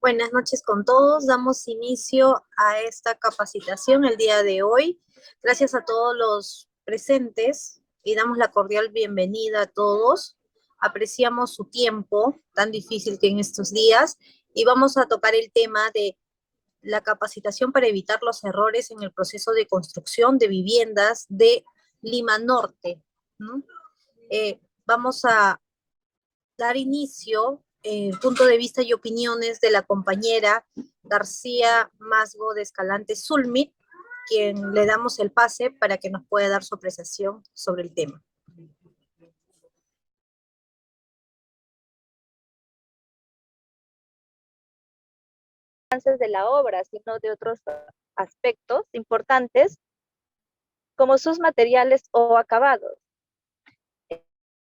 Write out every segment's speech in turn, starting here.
Buenas noches con todos. Damos inicio a esta capacitación el día de hoy. Gracias a todos los presentes y damos la cordial bienvenida a todos. Apreciamos su tiempo, tan difícil que en estos días, y vamos a tocar el tema de la capacitación para evitar los errores en el proceso de construcción de viviendas de Lima Norte, ¿no? Vamos a dar inicio, punto de vista y opiniones de la compañera García Masgo de Escalante Zulmit, quien le damos el pase para que nos pueda dar su apreciación sobre el tema. De la obra, sino de otros aspectos importantes, como sus materiales o acabados.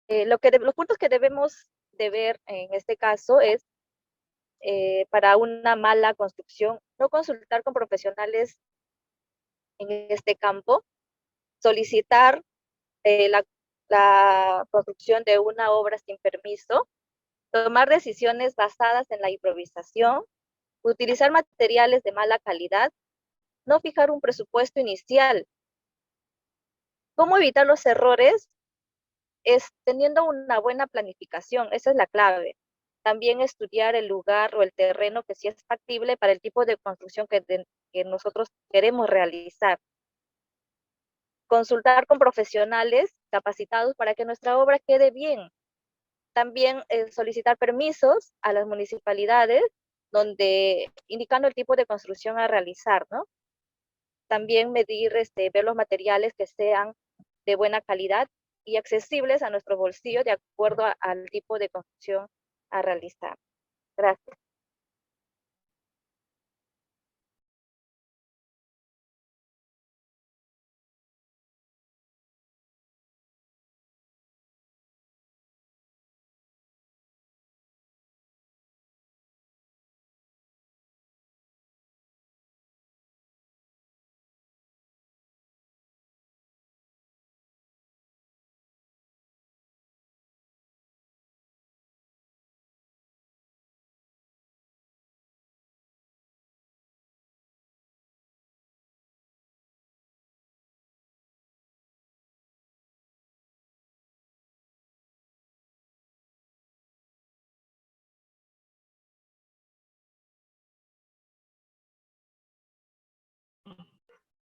Los puntos que debemos de ver en este caso es, para una mala construcción, no consultar con profesionales en este campo, solicitar la construcción de una obra sin permiso, tomar decisiones basadas en la improvisación, utilizar materiales de mala calidad, no fijar un presupuesto inicial. ¿Cómo evitar los errores? Es teniendo una buena planificación, esa es la clave. También estudiar el lugar o el terreno que sí es factible para el tipo de construcción que nosotros queremos realizar. Consultar con profesionales capacitados para que nuestra obra quede bien. También solicitar permisos a las municipalidades indicando el tipo de construcción a realizar, ¿no? También medir, ver los materiales que sean de buena calidad y accesibles a nuestro bolsillo de acuerdo al tipo de construcción a realizar. Gracias.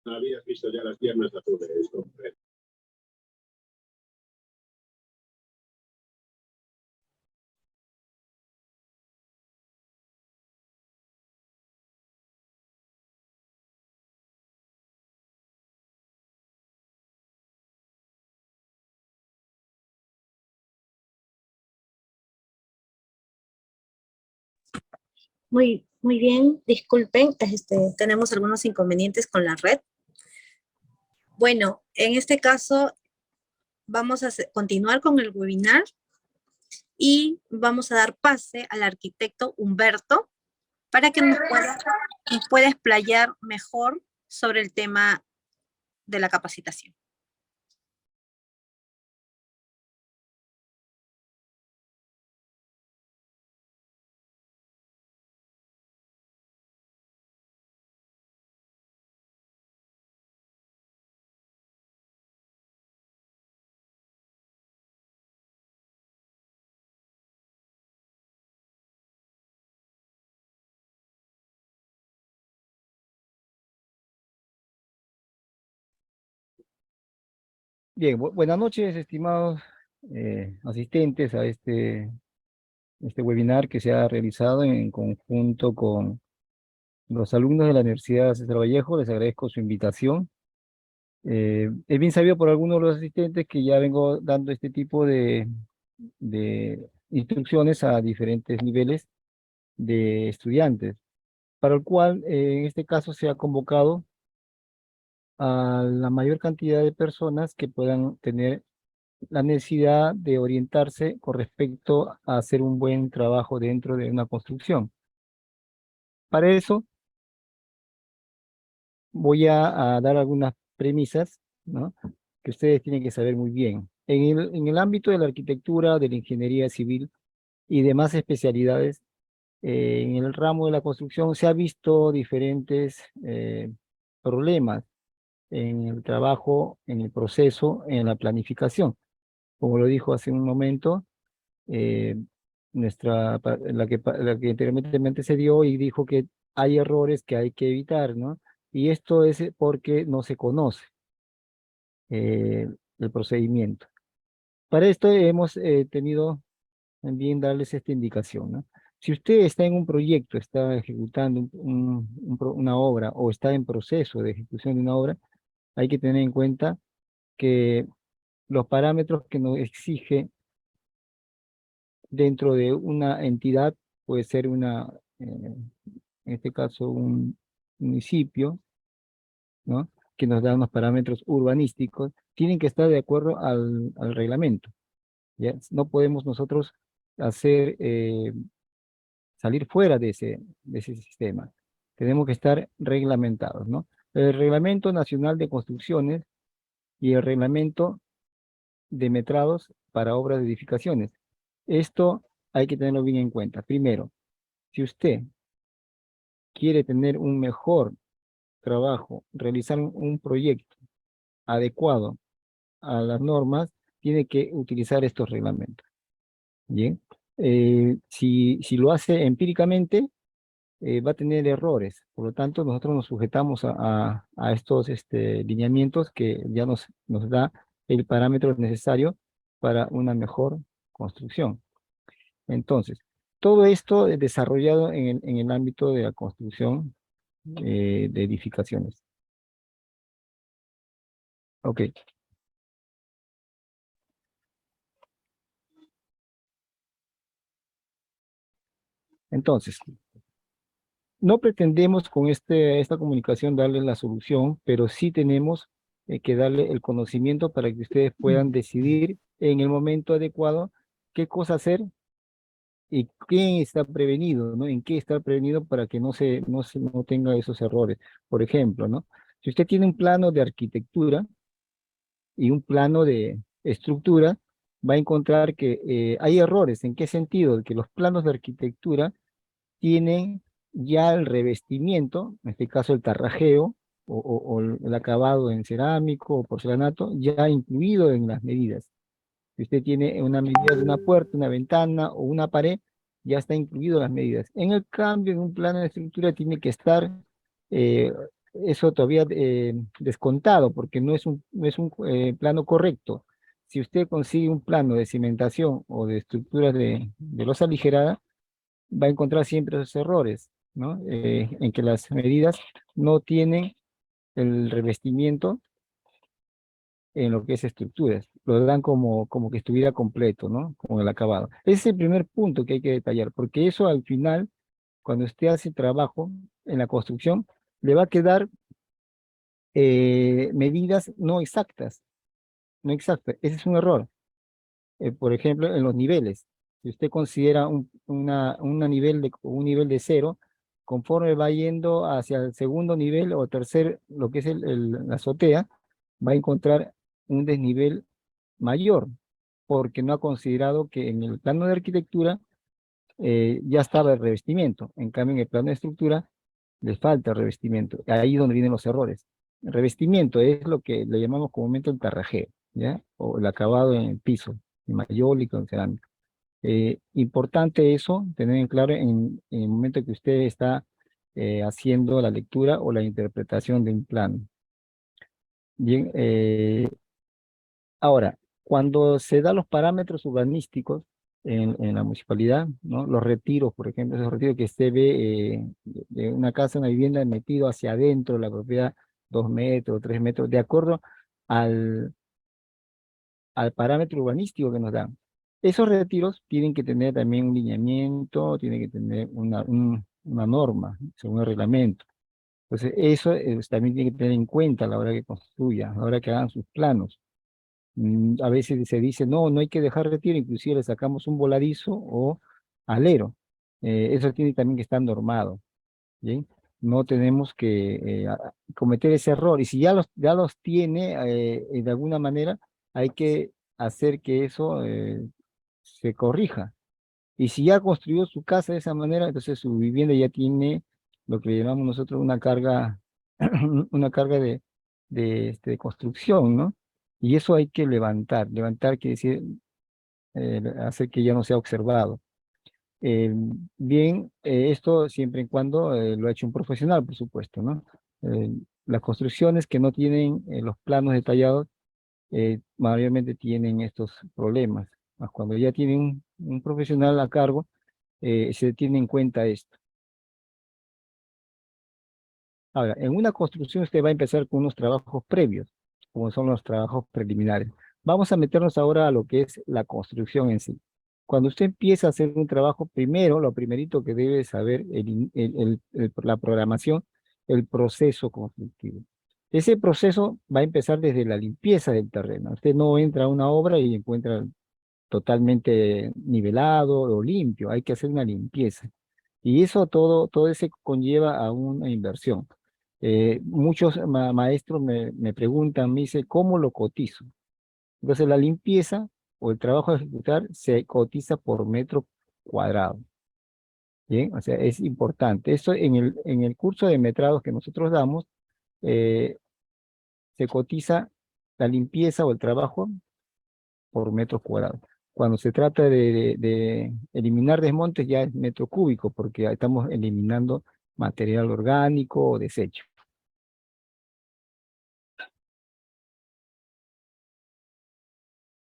No habías visto ya las piernas azules, esto. Muy bien, disculpen, tenemos algunos inconvenientes con la red. Bueno, en este caso vamos a continuar con el webinar y vamos a dar pase al arquitecto Humberto para que nos pueda explayar mejor sobre el tema de la capacitación. Bien, buenas noches, estimados asistentes a este webinar que se ha realizado en conjunto con los alumnos de la Universidad César Vallejo. Les agradezco su invitación. Es bien sabido por algunos de los asistentes que ya vengo dando este tipo de instrucciones a diferentes niveles de estudiantes, para el cual en este caso se ha convocado a la mayor cantidad de personas que puedan tener la necesidad de orientarse con respecto a hacer un buen trabajo dentro de una construcción. Para eso voy a dar algunas premisas, ¿no?, que ustedes tienen que saber muy bien. En el ámbito de la arquitectura, de la ingeniería civil y demás especialidades, En el ramo de la construcción se ha visto diferentes problemas en el trabajo, en el proceso, en la planificación. Como lo dijo hace un momento, eh, la que anteriormente se dio y dijo que hay errores que hay que evitar, ¿no? Y esto es porque no se conoce el procedimiento. Para esto hemos tenido también darles esta indicación, ¿no? Si usted está en un proyecto, está ejecutando una obra o está en proceso de ejecución de una obra, hay que tener en cuenta que los parámetros que nos exige dentro de una entidad, puede ser en este caso un municipio, ¿no? Que nos da unos parámetros urbanísticos, tienen que estar de acuerdo al reglamento, ¿ya? No podemos nosotros hacer, salir fuera de ese sistema. Tenemos que estar reglamentados, ¿no? El Reglamento Nacional de Construcciones y el Reglamento de Metrados para Obras de Edificaciones. Esto hay que tenerlo bien en cuenta. Primero, si usted quiere tener un mejor trabajo, realizar un proyecto adecuado a las normas, tiene que utilizar estos reglamentos. Bien. Si lo hace empíricamente, va a tener errores. Por lo tanto, nosotros nos sujetamos a estos lineamientos que ya nos da el parámetro necesario para una mejor construcción. Entonces, todo esto es desarrollado en el ámbito de la construcción de edificaciones. Ok. Entonces, no pretendemos con esta comunicación darles la solución, pero sí tenemos que darle el conocimiento para que ustedes puedan decidir en el momento adecuado qué cosa hacer y quién está prevenido, ¿no? En qué está prevenido para que no tenga esos errores. Por ejemplo, ¿no? Si usted tiene un plano de arquitectura y un plano de estructura, va a encontrar que hay errores. ¿En qué sentido? Que los planos de arquitectura tienen ya el revestimiento, en este caso el tarrajeo, o el acabado en cerámico o porcelanato, ya incluido en las medidas. Si usted tiene una medida de una puerta, una ventana o una pared, ya está incluido en las medidas. En el cambio, en un plano de estructura tiene que estar eh, eso todavía descontado, porque no es un plano correcto. Si usted consigue un plano de cimentación o de estructuras de losa aligerada, va a encontrar siempre esos errores, ¿no? En que las medidas no tienen el revestimiento en lo que es estructuras, lo dan como que estuviera completo, ¿no? Con el acabado. Ese es el primer punto que hay que detallar, porque eso al final, cuando usted hace trabajo en la construcción, le va a quedar medidas no exactas, no exactas. Ese es un error. Por ejemplo, en los niveles. Si usted considera un nivel de cero, conforme va yendo hacia el segundo nivel o tercer, lo que es la azotea, va a encontrar un desnivel mayor, porque no ha considerado que en el plano de arquitectura ya estaba el revestimiento. En cambio, en el plano de estructura le falta el revestimiento. Ahí es donde vienen los errores. El revestimiento es lo que le llamamos comúnmente el tarrajeo, ¿ya? O el acabado en el piso, en mayólico, en cerámica. Importante eso, tener en claro en el momento que usted está haciendo la lectura o la interpretación de un plano. Bien, ahora, cuando se dan los parámetros urbanísticos en la municipalidad, ¿no? Los retiros, por ejemplo, esos retiros que se ve de una casa, una vivienda metido hacia adentro de la propiedad, 2 metros, 3 metros, de acuerdo al, al parámetro urbanístico que nos dan. Esos retiros tienen que tener también un lineamiento, tienen que tener una norma, según el reglamento. Entonces, eso también tiene que tener en cuenta a la hora que construya, a la hora que hagan sus planos. A veces se dice, no, no hay que dejar retiro, inclusive le sacamos un voladizo o alero. Eso tiene también que estar normado, ¿bien? No tenemos que cometer ese error. Y si ya los tiene, de alguna manera, hay que hacer que eso se corrija. Y si ya construyó su casa de esa manera, entonces su vivienda ya tiene lo que llamamos nosotros una carga, una carga de construcción, ¿no? Y eso hay que levantar quiere decir hacer que ya no sea observado. Eh, Bien, esto siempre y cuando lo ha hecho un profesional, por supuesto, ¿no? Eh, las construcciones que no tienen los planos detallados, mayormente tienen estos problemas. Mas cuando ya tienen un profesional a cargo, se tiene en cuenta esto. Ahora, en una construcción usted va a empezar con unos trabajos previos, como son los trabajos preliminares. Vamos a meternos ahora a lo que es la construcción en sí. Cuando usted empieza a hacer un trabajo, primero, lo primerito que debe saber la programación, el proceso constructivo. Ese proceso va a empezar desde la limpieza del terreno. Usted no entra a una obra y encuentra totalmente nivelado o limpio. Hay que hacer una limpieza. Y eso todo eso conlleva a una inversión. Muchos maestros me preguntan, me dice, ¿cómo lo cotizo? Entonces la limpieza o el trabajo a ejecutar se cotiza por metro cuadrado. Bien, o sea, es importante. Esto en el curso de metrados que nosotros damos, eh, se cotiza la limpieza o el trabajo por metro cuadrado. Cuando se trata de eliminar desmontes ya es metro cúbico, porque estamos eliminando material orgánico o desecho.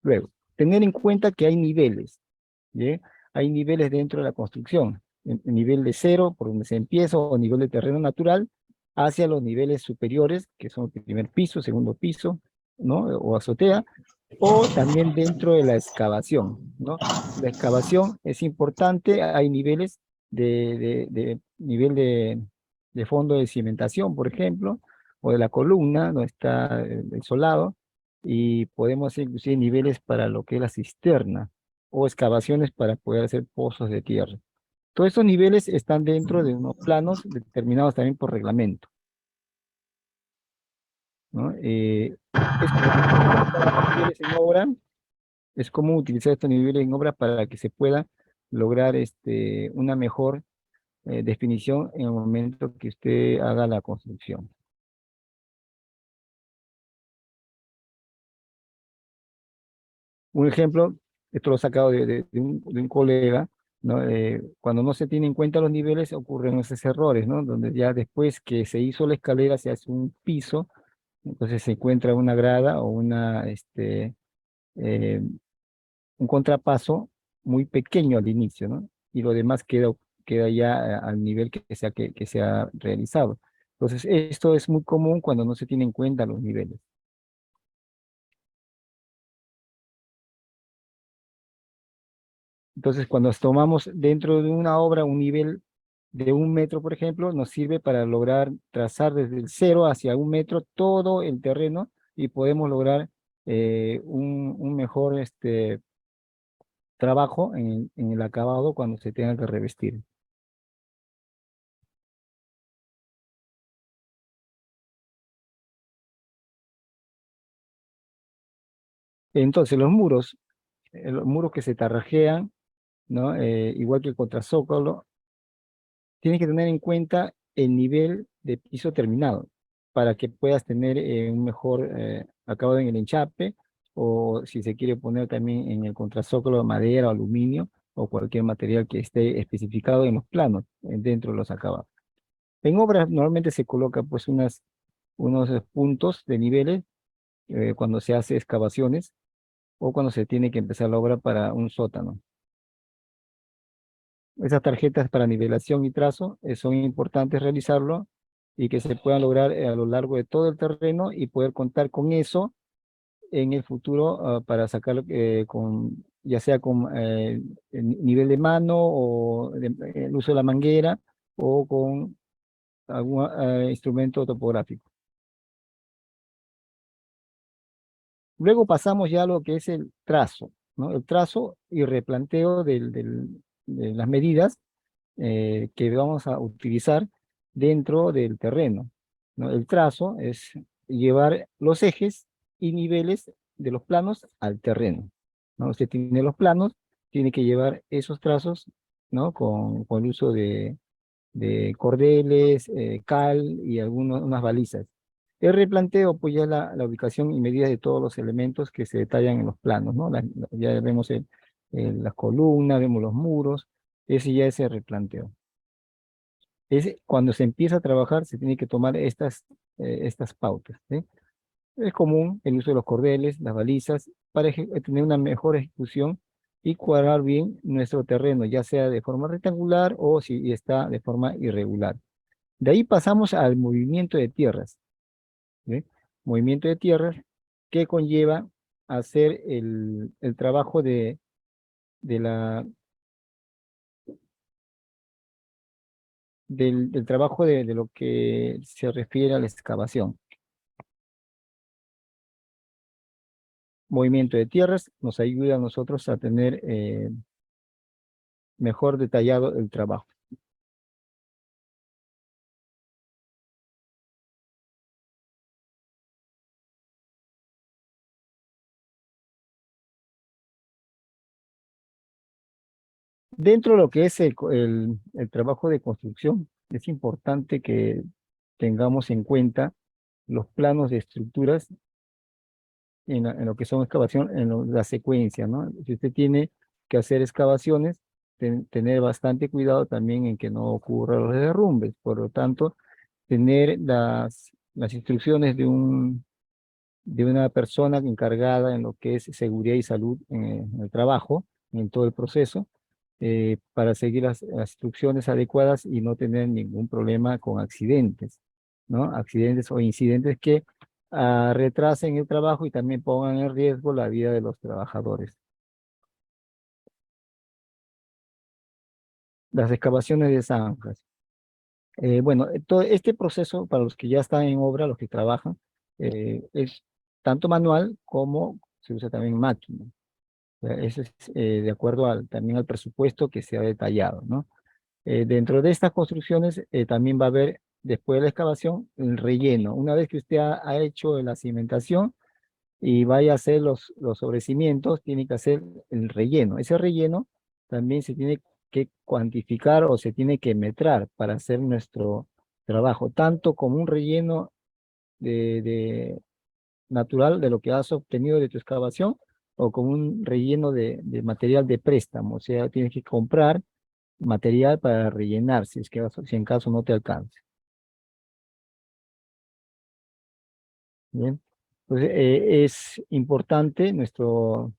Luego, tener en cuenta que hay niveles, ¿bien? Hay niveles dentro de la construcción. El nivel de cero, por donde se empieza, o nivel de terreno natural, hacia los niveles superiores, que son el primer piso, segundo piso, ¿no? O azotea, o también dentro de la excavación, ¿no? La excavación es importante, hay niveles de nivel de fondo de cimentación, por ejemplo, o de la columna, donde está el solado, y podemos hacer inclusive niveles para lo que es la cisterna, o excavaciones para poder hacer pozos de tierra. Todos estos niveles están dentro de unos planos determinados también por reglamento, ¿no? Es común utilizar estos niveles en obra, es común utilizar estos niveles en obra para que se pueda lograr una mejor definición en el momento que usted haga la construcción. Un ejemplo, esto lo he sacado de un colega, ¿no? Cuando no se tienen en cuenta los niveles ocurren esos errores, ¿no? Donde ya después que se hizo la escalera se hace un piso, entonces se encuentra una grada o eh, un contrapaso muy pequeño al inicio, ¿no? Y lo demás queda ya al nivel que se ha realizado. Entonces, esto es muy común cuando no se tienen en cuenta los niveles. Entonces, cuando tomamos dentro de una obra un nivel de 1 metro, por ejemplo, nos sirve para lograr trazar desde el 0 hacia 1 metro todo el terreno y podemos lograr un mejor trabajo en el acabado cuando se tenga que revestir. Entonces, los muros que se tarrajean, ¿no? Igual que el contrazócalo, tienes que tener en cuenta el nivel de piso terminado para que puedas tener un mejor acabado en el enchape, o si se quiere poner también en el contrazócalo madera o aluminio o cualquier material que esté especificado en los planos dentro de los acabados. En obras normalmente se coloca pues unos puntos de niveles cuando se hace excavaciones o cuando se tiene que empezar la obra para un sótano. Esas tarjetas para nivelación y trazo son importantes realizarlo y que se puedan lograr a lo largo de todo el terreno y poder contar con eso en el futuro para sacar ya sea con el nivel de mano o el uso de la manguera o con algún instrumento topográfico. Luego pasamos ya a lo que es el trazo, ¿no? El trazo y replanteo de las medidas que vamos a utilizar dentro del terreno, ¿no? El trazo es llevar los ejes y niveles de los planos al terreno, ¿no? Usted tiene los planos tiene que llevar esos trazos, ¿no? Con el uso de cordeles, cal y unas balizas. El replanteo, pues ya la ubicación y medida de todos los elementos que se detallan en los planos, ¿no? Ya vemos las columnas, vemos los muros, ese ya es el replanteo. Cuando se empieza a trabajar, se tiene que tomar estas pautas, ¿sí? Es común el uso de los cordeles, las balizas, para tener una mejor ejecución y cuadrar bien nuestro terreno, ya sea de forma rectangular o si está de forma irregular. De ahí pasamos al movimiento de tierras, ¿sí? Movimiento de tierras que conlleva hacer el trabajo de la, del trabajo de lo que se refiere a la excavación. Movimiento de tierras nos ayuda a nosotros a tener mejor detallado el trabajo. Dentro de lo que es el trabajo de construcción, es importante que tengamos en cuenta los planos de estructuras en lo que son excavación, la secuencia, ¿no? Si usted tiene que hacer excavaciones, tener bastante cuidado también en que no ocurran los derrumbes. Por lo tanto, tener las instrucciones de una persona encargada en lo que es seguridad y salud en el trabajo, en todo el proceso, para seguir las instrucciones adecuadas y no tener ningún problema con accidentes, ¿no? Accidentes o incidentes que retrasen el trabajo y también pongan en riesgo la vida de los trabajadores. Las excavaciones de zanjas. Bueno, todo este proceso, para los que ya están en obra, los que trabajan, es tanto manual como se usa también máquina. Eso es de acuerdo también al presupuesto que se ha detallado, ¿no? Dentro de estas construcciones también va a haber, después de la excavación, el relleno. Una vez que usted ha hecho la cimentación y vaya a hacer los sobrecimientos, tiene que hacer el relleno. Ese relleno también se tiene que cuantificar o se tiene que metrar para hacer nuestro trabajo, tanto como un relleno natural de lo que has obtenido de tu excavación o como un relleno de material de préstamo. O sea, tienes que comprar material para rellenar si en caso no te alcance. Bien. Entonces, es importante nuestro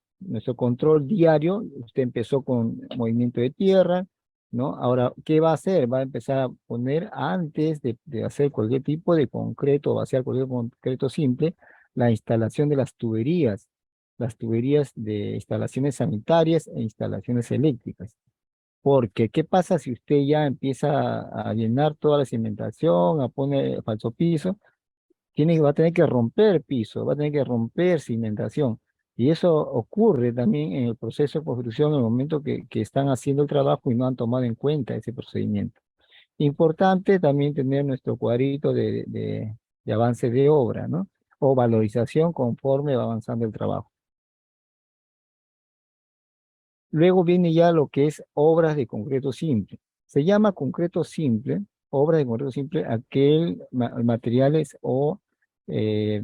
control diario. Usted empezó con movimiento de tierra, ¿no? Ahora, ¿qué va a hacer? Va a empezar a poner antes de hacer cualquier tipo de concreto o vaciar cualquier concreto simple, la instalación de las tuberías de instalaciones sanitarias e instalaciones eléctricas. Porque, ¿qué pasa si usted ya empieza a llenar toda la cimentación, a poner falso piso? Va a tener que romper piso, va a tener que romper cimentación. Y eso ocurre también en el proceso de construcción en el momento que están haciendo el trabajo y no han tomado en cuenta ese procedimiento. Importante también tener nuestro cuadrito de avance de obra, ¿no? O valorización conforme va avanzando el trabajo. Luego viene ya lo que es obras de concreto simple. Se llama concreto simple, obras de concreto simple, materiales o eh,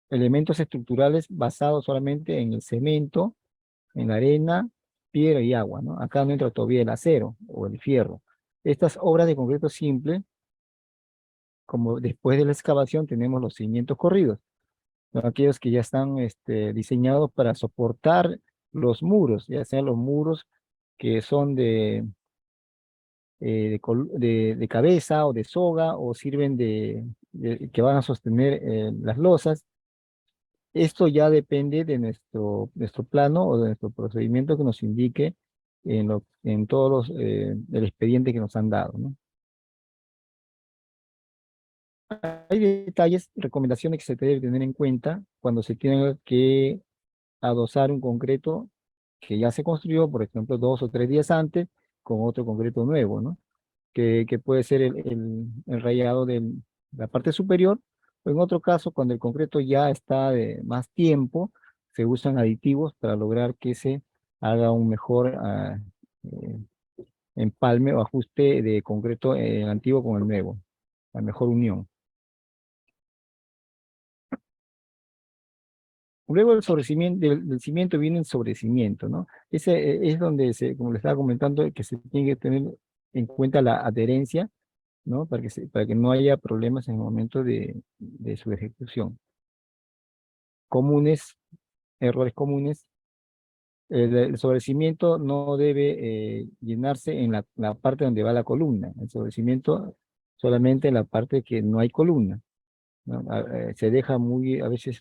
elementos estructurales basados solamente en el cemento, en la arena, piedra y agua, ¿no? Acá no entra todavía el acero o el fierro. Estas obras de concreto simple, como después de la excavación tenemos los cimientos corridos, son aquellos que ya están diseñados para soportar los muros, ya sean los muros que son de cabeza o de soga o sirven que van a sostener las losas. Esto ya depende de nuestro plano o de nuestro procedimiento que nos indique en todos el expediente que nos han dado, ¿no? Hay detalles, recomendaciones que se debe tener en cuenta cuando se tiene que adosar un concreto que ya se construyó, por ejemplo, 2 o 3 días antes, con otro concreto nuevo, ¿no? Que puede ser el rayado de la parte superior, o en otro caso, cuando el concreto ya está de más tiempo, se usan aditivos para lograr que se haga un mejor empalme o ajuste de concreto el antiguo con el nuevo, la mejor unión. Luego del sobrecimiento, del cimiento viene el sobrecimiento, ¿no? Ese es donde, como le estaba comentando, que se tiene que tener en cuenta la adherencia, ¿no? Para que no haya problemas en el momento de su ejecución. Comunes, errores comunes. El sobrecimiento no debe llenarse en la parte donde va la columna. El sobrecimiento solamente en la parte que no hay columna, ¿no? Se deja a veces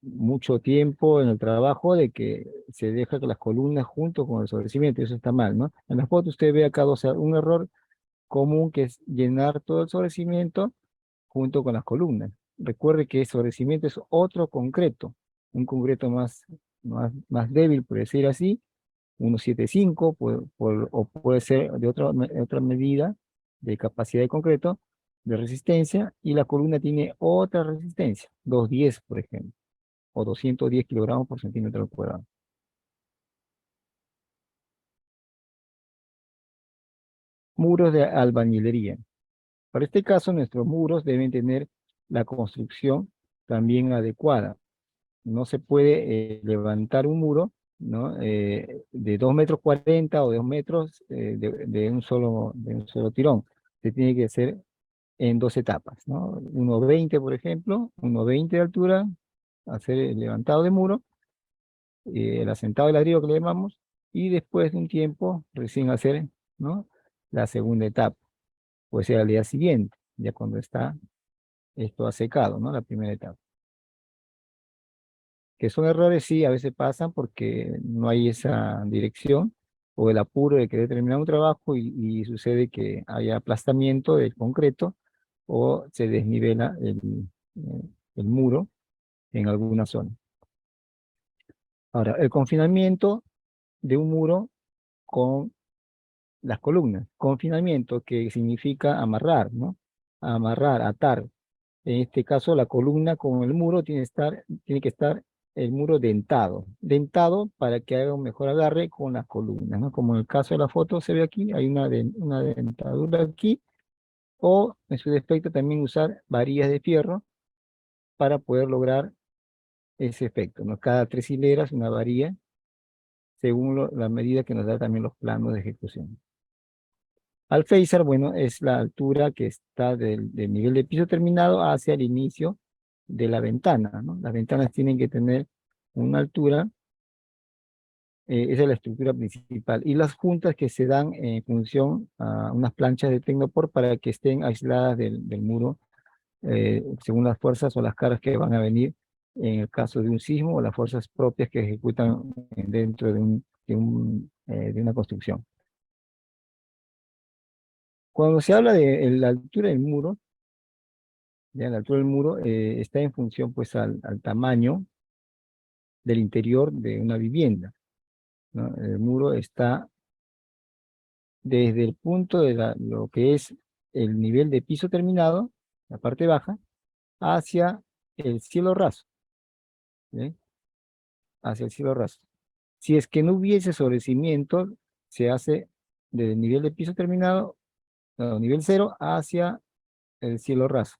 mucho tiempo en el trabajo de que se deja que las columnas junto con el sobrecimiento, y eso está mal, ¿no? En la foto usted ve acá, o sea, un error común que es llenar todo el sobrecimiento junto con las columnas. Recuerde que el sobrecimiento es otro concreto, un concreto más débil, por decir así, 175, o puede ser de otra medida de capacidad de concreto, de resistencia, y la columna tiene otra resistencia, 210, por ejemplo, o 210 kilogramos por centímetro cuadrado. Muros de albañilería. Para este caso, nuestros muros deben tener la construcción también adecuada. No se puede levantar un muro, ¿no? De 2,40 m o de 2 metros de un solo tirón. Se tiene que hacer en 2 etapas, ¿no? 1,20 por ejemplo, 1,20 de altura, hacer el levantado de muro, el asentado de ladrillo que le llamamos, y después de un tiempo recién hacer, ¿no? La segunda etapa, pues sea al día siguiente, ya cuando está esto ha secado, ¿no? La primera etapa. Que son errores, sí, a veces pasan porque no hay esa dirección o el apuro de querer terminar un trabajo y sucede que haya aplastamiento del concreto o se desnivela el muro en alguna zona. Ahora, el confinamiento de un muro con las columnas. Confinamiento, que significa amarrar, ¿no? Amarrar, atar. En este caso, la columna con el muro tiene que estar el muro dentado. Dentado para que haga un mejor agarre con las columnas, ¿no? Como en el caso de la foto se ve aquí, hay una dentadura aquí, o en su defecto también usar varillas de fierro para poder lograr ese efecto, ¿no? Cada 3 hileras una varilla, según la medida que nos da también los planos de ejecución. Alféizar, bueno, es la altura que está del nivel de piso terminado hacia el inicio de la ventana, ¿no? Las ventanas tienen que tener una altura, esa es la estructura principal, y las juntas que se dan en función a unas planchas de Tecnopor para que estén aisladas del muro, según las fuerzas o las cargas que van a venir en el caso de un sismo o las fuerzas propias que ejecutan dentro de una construcción. Cuando se habla de la altura del muro, ya la altura del muro está en función pues al tamaño del interior de una vivienda, ¿no? El muro está desde el punto de lo que es el nivel de piso terminado, la parte baja, hacia el cielo raso, ¿sí? Hacia el cielo raso. Si es que no hubiese sobrecimiento, se hace desde el nivel de piso terminado, no, nivel cero, hacia el cielo raso.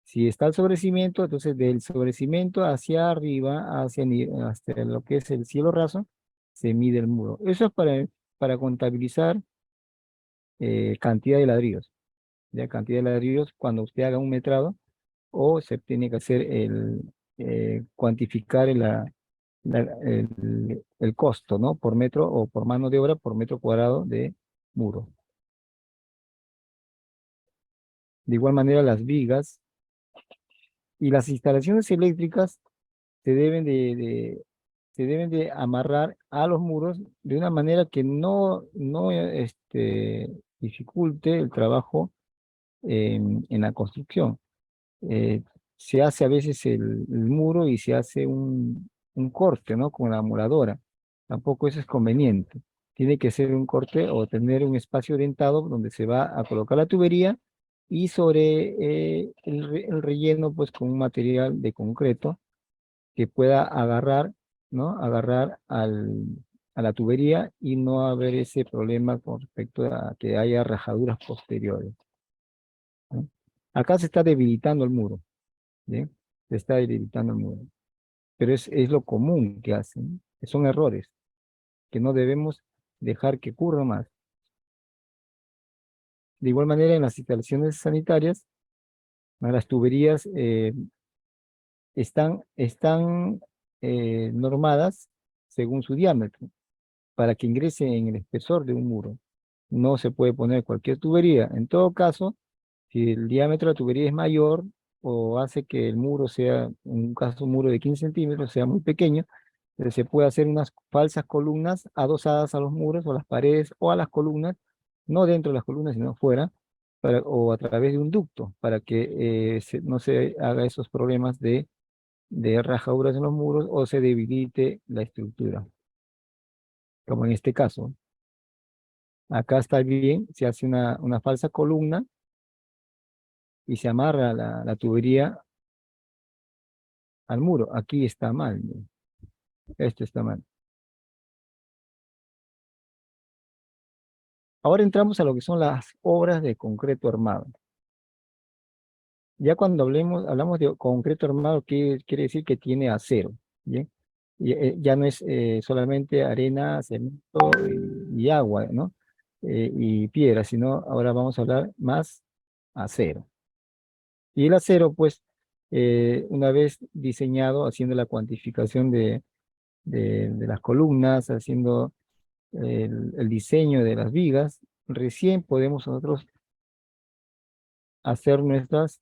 Si está el sobrecimiento, entonces del sobrecimiento hacia arriba, hasta lo que es el cielo raso, se mide el muro. Eso es para contabilizar cantidad de ladrillos. Ya cantidad de ladrillos cuando usted haga un metrado, o se tiene que hacer cuantificar el costo, ¿no? Por metro o por mano de obra por metro cuadrado de muro. De igual manera, las vigas y las instalaciones eléctricas se deben de amarrar a los muros de una manera que no dificulte el trabajo en la construcción. Eh, Se hace a veces el muro y se hace un corte, ¿no? Con la moradora. Tampoco eso es conveniente. Tiene que ser un corte o tener un espacio orientado donde se va a colocar la tubería y sobre el relleno, pues con un material de concreto que pueda agarrar, ¿no? Agarrar a la tubería y no haber ese problema con respecto a que haya rajaduras posteriores, ¿no? Acá se está debilitando el muro, ¿bien? Se está debilitando el muro. Pero es lo común que hacen, ¿no? Que son errores que no debemos dejar que ocurran más. De igual manera, en las instalaciones sanitarias, ¿no? Las tuberías están normadas según su diámetro, para que ingrese en el espesor de un muro. No se puede poner cualquier tubería. En todo caso, si el diámetro de la tubería es mayor o hace que el muro sea, en un caso un muro de 15 centímetros, sea muy pequeño, se puede hacer unas falsas columnas adosadas a los muros o a las paredes o a las columnas, no dentro de las columnas, sino fuera, o a través de un ducto, para que no se haga esos problemas de rajaduras en los muros o se debilite la estructura, como en este caso. Acá está bien, se hace una falsa columna y se amarra la tubería al muro. Aquí está mal, ¿no? Esto está mal. Ahora entramos a lo que son las obras de concreto armado. Ya cuando hablamos de concreto armado, quiere decir que tiene acero, ¿bien? Ya no es solamente arena, cemento y agua, ¿no? Y piedra, sino ahora vamos a hablar más acero. Y el acero, pues, una vez diseñado, haciendo la cuantificación de las columnas, haciendo el diseño de las vigas, recién podemos nosotros hacer nuestros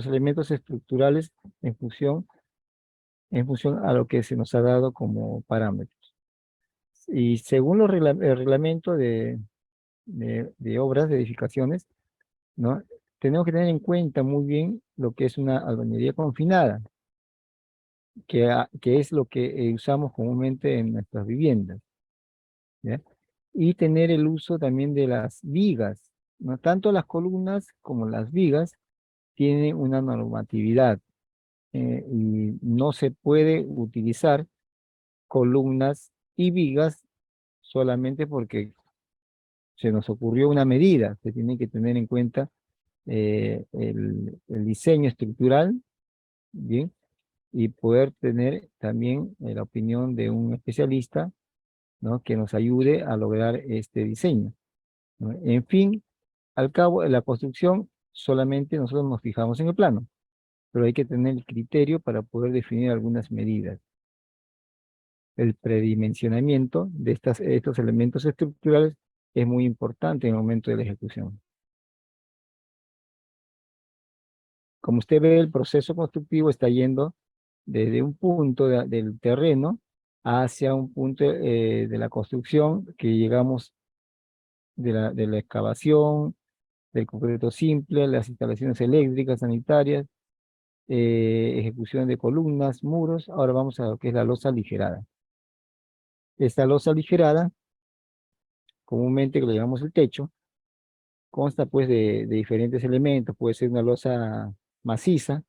elementos estructurales en función, en función a lo que se nos ha dado como parámetros. Y según el reglamento de obras, de edificaciones, ¿no? Tenemos que tener en cuenta muy bien lo que es una albañilería confinada, que es lo que usamos comúnmente en nuestras viviendas, ¿ya? Y tener el uso también de las vigas, ¿no? Tanto las columnas como las vigas tienen una normatividad, y no se puede utilizar columnas y vigas solamente porque se nos ocurrió una medida. Se tiene que tener en cuenta el diseño estructural, ¿bien? Y poder tener también la opinión de un especialista, ¿no? Que nos ayude a lograr este diseño, ¿no? En fin, al cabo, en la construcción solamente nosotros nos fijamos en el plano, pero hay que tener el criterio para poder definir algunas medidas. El predimensionamiento de estos elementos estructurales es muy importante en el momento de la ejecución. Como usted ve, el proceso constructivo está yendo desde un punto del terreno hacia un punto de la construcción, que llegamos de la excavación, del concreto simple, las instalaciones eléctricas, sanitarias, ejecución de columnas, muros. Ahora vamos a lo que es la losa aligerada. Esta losa aligerada, comúnmente que le llamamos el techo, consta pues de diferentes elementos. Puede ser una losa maciza,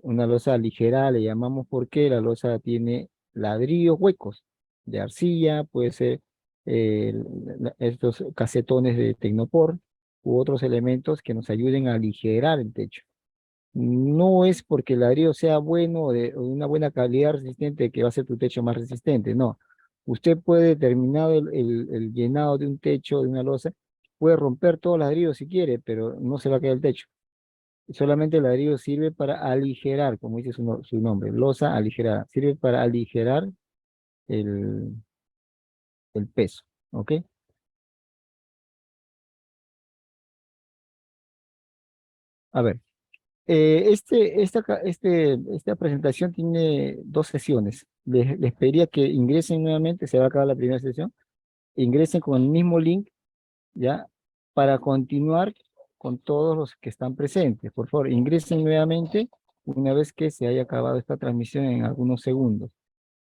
una losa ligera, le llamamos porque la losa tiene ladrillos huecos de arcilla, puede ser estos casetones de Tecnopor u otros elementos que nos ayuden a aligerar el techo. No es porque el ladrillo sea bueno o de una buena calidad resistente que va a ser tu techo más resistente, no. Usted puede, determinado el llenado de un techo, de una losa, puede romper todos los ladrillos si quiere, pero no se va a caer el techo. Solamente el ladrillo sirve para aligerar, como dice su nombre, losa aligerada. Sirve para aligerar el, el peso, ¿ok? A ver, esta presentación tiene dos sesiones. Les pediría que ingresen nuevamente, se va a acabar la primera sesión, ingresen con el mismo link, ¿ya? Para continuar con todos los que están presentes. Por favor, ingresen nuevamente una vez que se haya acabado esta transmisión en algunos segundos.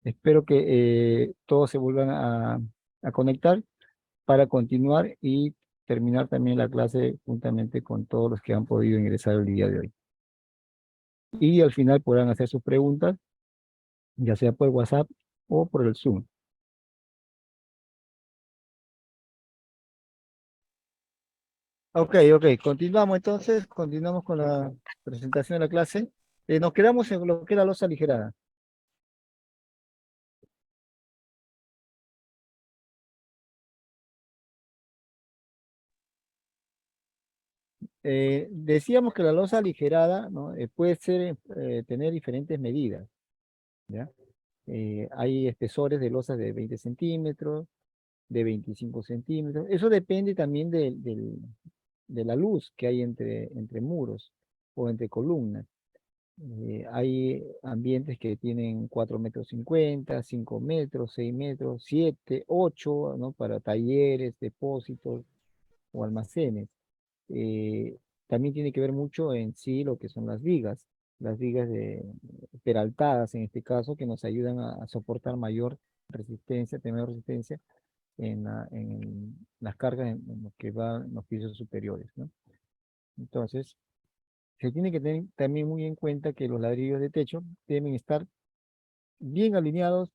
Espero que todos se vuelvan a conectar para continuar y terminar también la clase juntamente con todos los que han podido ingresar el día de hoy. Y al final podrán hacer sus preguntas, ya sea por WhatsApp o por el Zoom. Ok, ok, continuamos entonces, continuamos con la presentación de la clase. Nos quedamos en lo que es la losa aligerada. Decíamos que la losa aligerada, ¿no? Puede ser, tener diferentes medidas, ¿ya? Hay espesores de losas de 20 centímetros, de 25 centímetros. Eso depende también de la luz que hay entre muros o entre columnas. Hay ambientes que tienen 4,50 metros, 5 metros, 6 metros, 7, 8, ¿no? Para talleres, depósitos o almacenes. Eh, También tiene que ver mucho en sí lo que son las vigas peraltadas en este caso, que nos ayudan a soportar mayor resistencia, tener resistencia en las cargas en lo que van en los pisos superiores, ¿no? Entonces, se tiene que tener también muy en cuenta que los ladrillos de techo deben estar bien alineados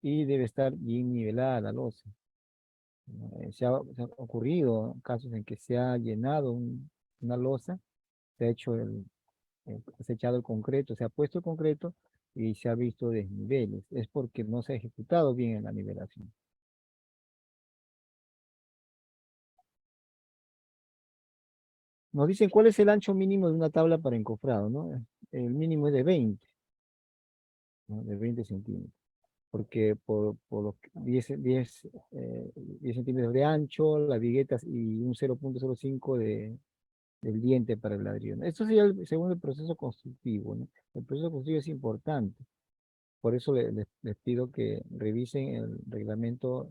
y debe estar bien nivelada la losa. Se ha ocurrido casos en que se ha llenado una losa, se ha hecho se ha echado el concreto, se ha puesto el concreto y se ha visto desniveles. Es porque no se ha ejecutado bien en la nivelación. Nos dicen cuál es el ancho mínimo de una tabla para encofrado, ¿no? El mínimo es de 20, ¿no? De 20 centímetros. Porque por los 10 centímetros de ancho, las viguetas y un 0,05 del diente para el ladrillo, ¿no? Esto sería según el proceso constructivo, ¿no? El proceso constructivo es importante. Por eso les pido que revisen el Reglamento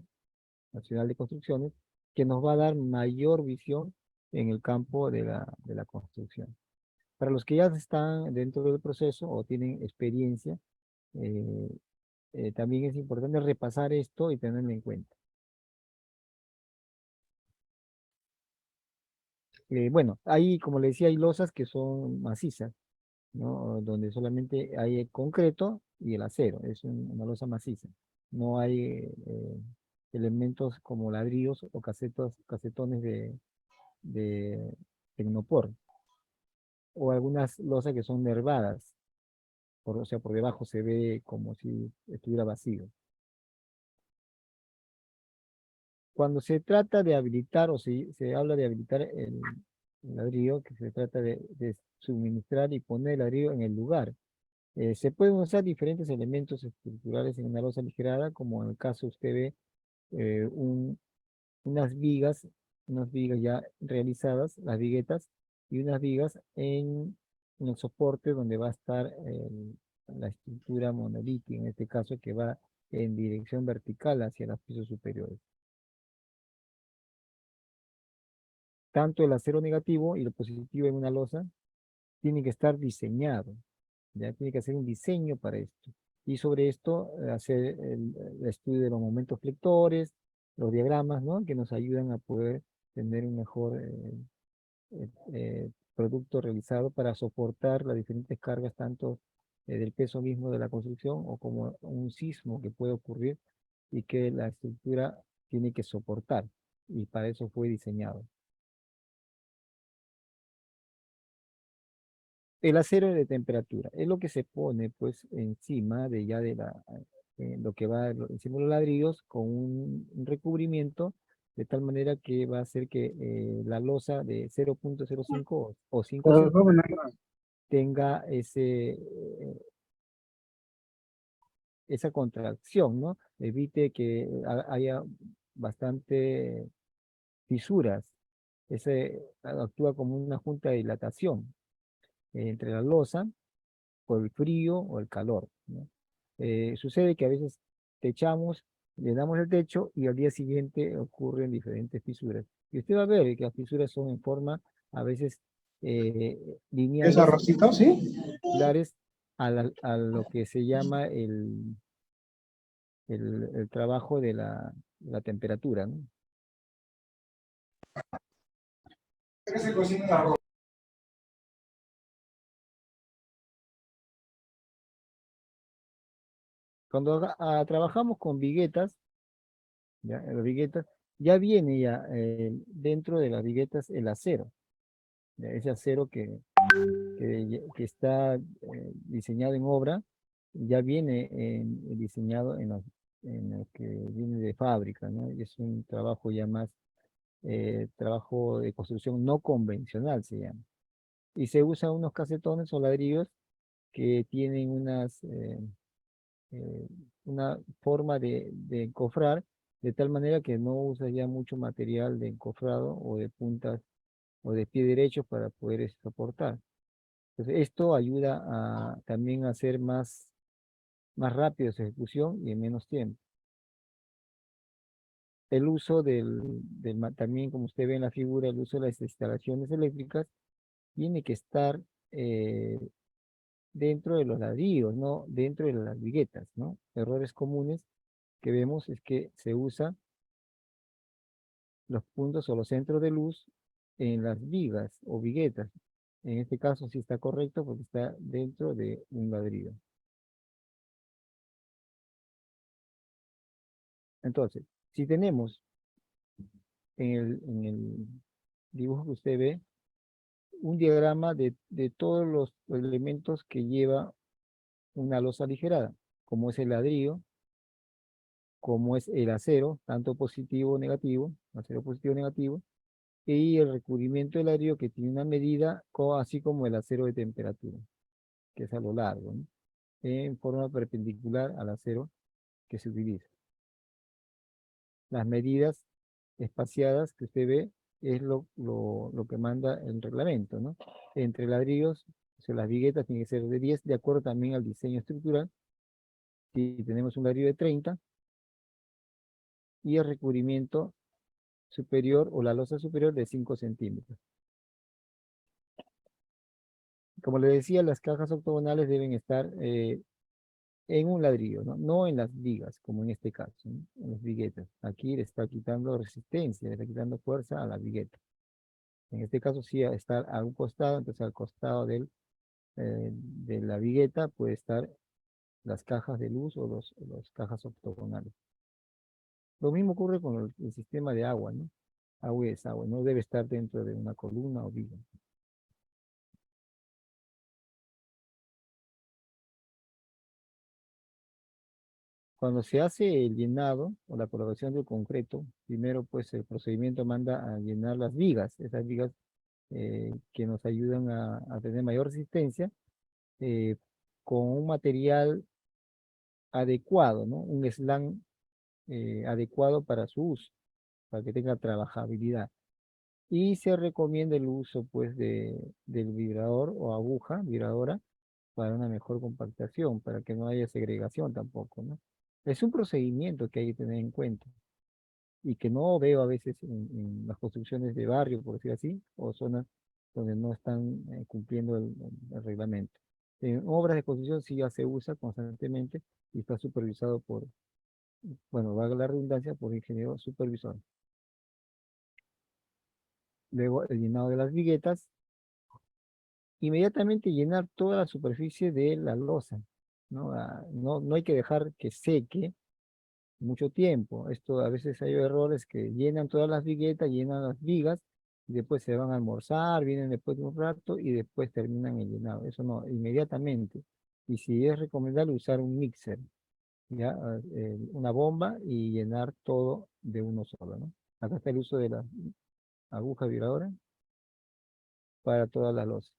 Nacional de Construcciones, que nos va a dar mayor visión en el campo de la construcción. Para los que ya están dentro del proceso o tienen experiencia, eh, también es importante repasar esto y tenerlo en cuenta. Bueno, hay, como le decía, hay losas que son macizas, ¿no? Donde solamente hay el concreto y el acero, es una losa maciza. No hay elementos como ladrillos o casetones de tecnopor, o algunas losas que son nervadas, o sea, por debajo se ve como si estuviera vacío. Cuando se trata de habilitar o se habla de habilitar el ladrillo, que se trata de suministrar y poner el ladrillo en el lugar. Se pueden usar diferentes elementos estructurales en una losa aligerada, como en el caso usted ve eh, un- unas vigas, unas vigas ya realizadas, las viguetas, y unas vigas en el soporte donde va a estar la estructura monolítica, en este caso que va en dirección vertical hacia los pisos superiores. Tanto el acero negativo y el positivo en una losa tiene que estar diseñado, ya tiene que hacer un diseño para esto. Y sobre esto hacer el estudio de los momentos flectores, los diagramas, ¿no? Que nos ayudan a poder tener un mejor producto realizado para soportar las diferentes cargas, tanto del peso mismo de la construcción o como un sismo que puede ocurrir y que la estructura tiene que soportar. Y para eso fue diseñado. El acero de temperatura es lo que se pone pues encima de ya de lo que va encima de los ladrillos con un recubrimiento de tal manera que va a hacer que la losa de 0,05 o 5 centímetros tenga esa contracción, ¿no? Evite que haya bastante fisuras. Actúa como una junta de dilatación entre la losa por el frío o el calor, ¿no? Sucede que a veces techamos, le damos el techo y al día siguiente ocurren diferentes fisuras. Y usted va a ver que las fisuras son en forma a veces eh, ¿Es lineales, arrocito, sí? similares a lo que se llama el trabajo de la temperatura, ¿no? ¿Qué se cocina el arroz? Cuando trabajamos con viguetas, ¿ya? Las viguetas ya viene ya dentro de las viguetas el acero, ese acero que está diseñado en obra, ya viene diseñado en lo que viene de fábrica, ¿no? Y es un trabajo ya más, trabajo de construcción no convencional se llama. Y se usan unos casetones o ladrillos que tienen eh, una forma de encofrar, de tal manera que no usa ya mucho material de encofrado o de puntas o de pie derecho para poder soportar. Entonces, esto ayuda también a hacer más rápido su ejecución y en menos tiempo. El uso también, como usted ve en la figura, el uso de las instalaciones eléctricas tiene que estar eh, dentro de los ladrillos, no dentro de las viguetas, ¿no? Errores comunes que vemos es que se usa los puntos o los centros de luz en las vigas o viguetas. En este caso sí está correcto porque está dentro de un ladrillo. Entonces, si tenemos en el dibujo que usted ve, un diagrama de todos los elementos que lleva una losa aligerada, como es el ladrillo, como es el acero, tanto positivo o negativo, acero positivo o negativo, y el recubrimiento del ladrillo que tiene una medida, así como el acero de temperatura, que es a lo largo, ¿no? En forma perpendicular al acero que se utiliza. Las medidas espaciadas que usted ve es lo que manda el reglamento, ¿no? Entre ladrillos, o sea, las viguetas tienen que ser de 10, de acuerdo también al diseño estructural. Si tenemos un ladrillo de 30 y el recubrimiento superior o la losa superior de 5 centímetros. Como le decía, las cajas octogonales deben estar en un ladrillo, ¿no? No en las vigas, como en este caso, ¿no? En las viguetas. Aquí le está quitando resistencia, le está quitando fuerza a la vigueta. En este caso sí está a un costado, entonces al costado de la vigueta puede estar las cajas de luz o los cajas octogonales. Lo mismo ocurre con el sistema de agua, ¿no? Agua y desagüe, no debe estar dentro de una columna o viga. Cuando se hace el llenado o la colocación del concreto, primero pues el procedimiento manda a llenar las vigas, esas vigas que nos ayudan a tener mayor resistencia eh, con un material adecuado, ¿no? Un slang adecuado para su uso, para que tenga trabajabilidad. Y se recomienda el uso pues del vibrador o aguja vibradora para una mejor compactación, para que no haya segregación tampoco, ¿no? Es un procedimiento que hay que tener en cuenta y que no veo a veces en las construcciones de barrio, por decir así, o zonas donde no están cumpliendo el reglamento. En obras de construcción sí ya se usa constantemente y está supervisado por, bueno, valga la redundancia, por ingeniero supervisor. Luego el llenado de las viguetas, inmediatamente llenar toda la superficie de la losa, ¿no? No hay que dejar que seque mucho tiempo. Esto a veces hay errores que llenan todas las viguetas, llenan las vigas, y después se van a almorzar, vienen después de un rato y después terminan el llenado. Eso no, inmediatamente. Y si es recomendable usar un mixer, ¿ya? Una bomba y llenar todo de uno solo, ¿no? Acá está el uso de la aguja vibradora para todas las losas.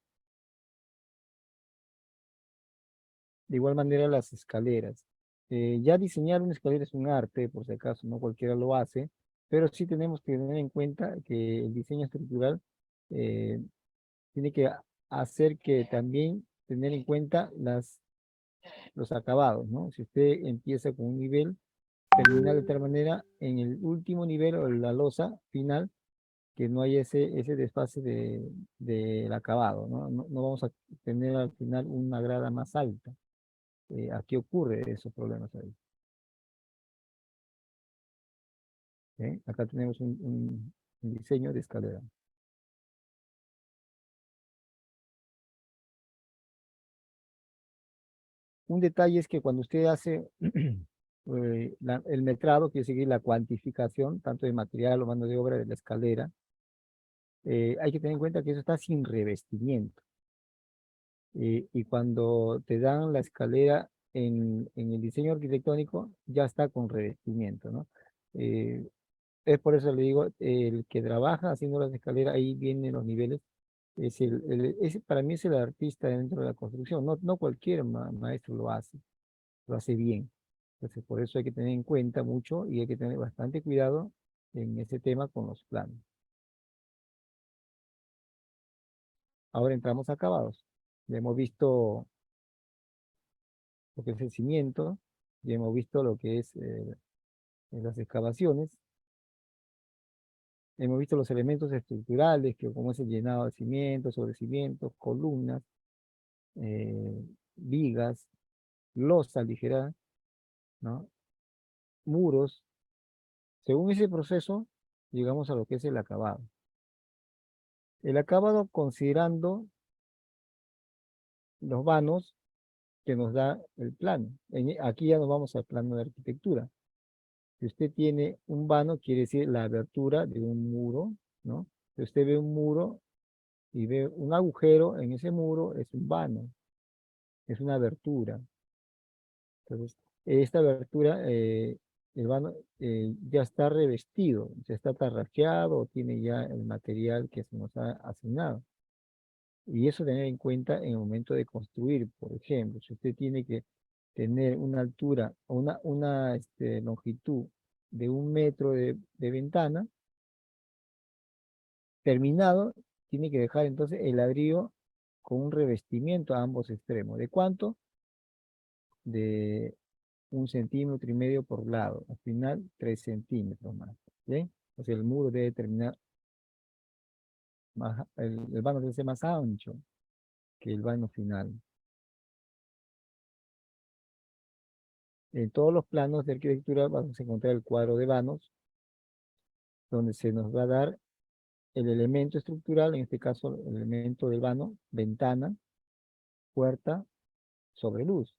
De igual manera las escaleras. Ya diseñar una escalera es un arte, por si acaso, no cualquiera lo hace, pero sí tenemos que tener en cuenta que el diseño estructural eh, tiene que hacer que también tener en cuenta los acabados, ¿no? Si usted empieza con un nivel, terminar de tal manera en el último nivel o en la losa final, que no haya ese desfase del acabado, ¿no? No vamos a tener al final una grada más alta. Aquí ocurre esos problemas ahí. ¿Eh? Acá tenemos un diseño de escalera. Un detalle es que cuando usted hace el metrado quiere seguir la cuantificación, tanto de material o mano de obra de la escalera. Hay que tener en cuenta que eso está sin revestimiento. Y cuando te dan la escalera en el diseño arquitectónico, ya está con revestimiento, ¿no? Es por eso le digo, el que trabaja haciendo las escaleras, ahí vienen los niveles, para mí es el artista dentro de la construcción, no cualquier maestro lo hace bien. Entonces, por eso hay que tener en cuenta mucho y hay que tener bastante cuidado en ese tema con los planos. Ahora entramos a acabados. Ya hemos visto lo que es el cimiento, ya hemos visto lo que es las excavaciones, hemos visto los elementos estructurales, que como es el llenado de cimientos, sobre cimientos, columnas, vigas, losa ligera, ¿no? Muros. Según ese proceso, llegamos a lo que es el acabado. El acabado considerando los vanos que nos da el plano. Aquí ya nos vamos al plano de arquitectura. Si usted tiene un vano, quiere decir la abertura de un muro, ¿no? Si usted ve un muro y ve un agujero en ese muro, es un vano, es una abertura. Entonces, esta abertura, el vano ya está revestido, ya está tarraqueado, tiene ya el material que se nos ha asignado. Y eso tener en cuenta en el momento de construir, por ejemplo, si usted tiene que tener una altura o una longitud de 1 metro de ventana, terminado, tiene que dejar entonces el ladrillo con un revestimiento a ambos extremos. ¿De cuánto? De 1,5 centímetros por lado. Al final, 3 centímetros más. ¿Bien? O sea, el muro debe terminar, el vano debe ser más ancho que el vano final. En todos los planos de arquitectura vamos a encontrar el cuadro de vanos, donde se nos va a dar el elemento estructural, en este caso el elemento del vano, ventana, puerta, sobre luz.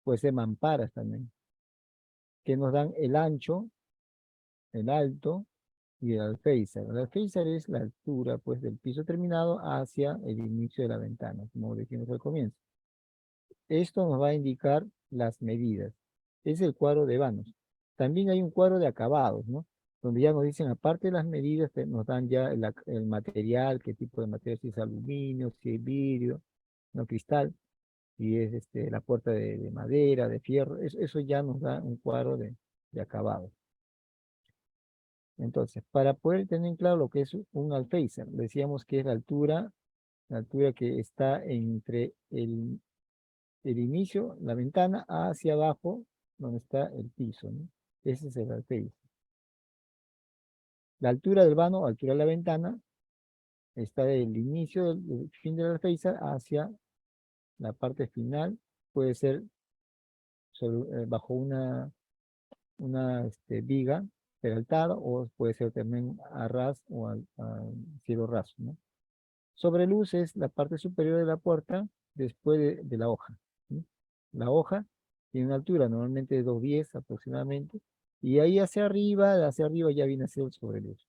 Puede ser mamparas también, que nos dan el ancho, el alto y el alféizar. El alféizar es la altura pues, del piso terminado hacia el inicio de la ventana, como dijimos al comienzo. Esto nos va a indicar las medidas. Es el cuadro de vanos. También hay un cuadro de acabados, ¿no? Donde ya nos dicen, aparte de las medidas, nos dan ya el material, qué tipo de material, si es aluminio, si es vidrio, no cristal, si es la puerta de madera, de fierro, eso ya nos da un cuadro de acabados. Entonces, para poder tener en claro lo que es un alféizar, decíamos que es la altura que está entre el inicio, la ventana, hacia abajo, donde está el piso, ¿no? Ese es el alféizar. La altura del vano, altura de la ventana, está del inicio del fin del alféizar hacia la parte final, puede ser bajo una viga peraltada o puede ser también a ras o al cielo raso, ¿no? Sobre luz es la parte superior de la puerta después de la hoja, ¿sí? La hoja tiene una altura normalmente de 2,10 aproximadamente, y ahí hacia arriba ya viene a ser el sobreluz.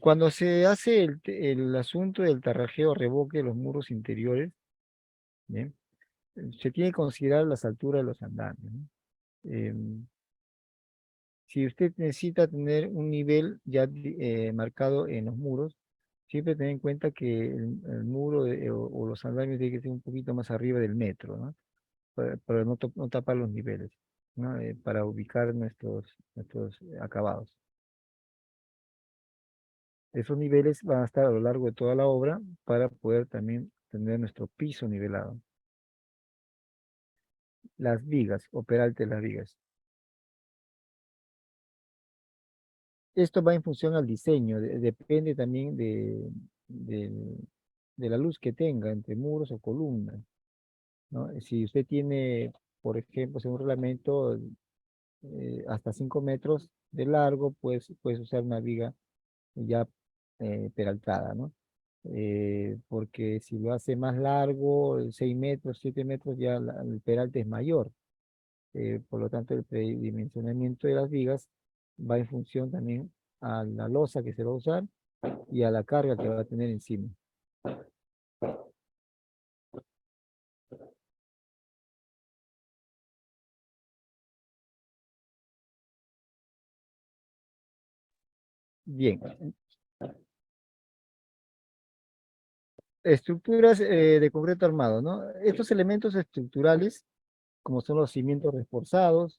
Cuando se hace el asunto del tarrajeo revoque de los muros interiores, ¿bien? Se tiene que considerar las alturas de los andamios, ¿no? Si usted necesita tener un nivel ya marcado en los muros, siempre ten en cuenta que el muro o los andamios tienen que ser un poquito más arriba del metro, ¿no? Para no tapar los niveles, ¿no? Para ubicar nuestros acabados. Esos niveles van a estar a lo largo de toda la obra para poder también tener nuestro piso nivelado. Las vigas, o peralte de las vigas. Esto va en función al diseño, depende también de la luz que tenga entre muros o columnas, ¿no? Si usted tiene, por ejemplo, según un reglamento, hasta 5 metros de largo, pues puedes usar una viga ya peraltada, ¿no? porque si lo hace más largo, 6 metros, 7 metros, ya el peralte es mayor. Por lo tanto, el predimensionamiento de las vigas va en función también a la losa que se va a usar y a la carga que va a tener encima. Bien. Estructuras de concreto armado, ¿no? Estos elementos estructurales, como son los cimientos reforzados,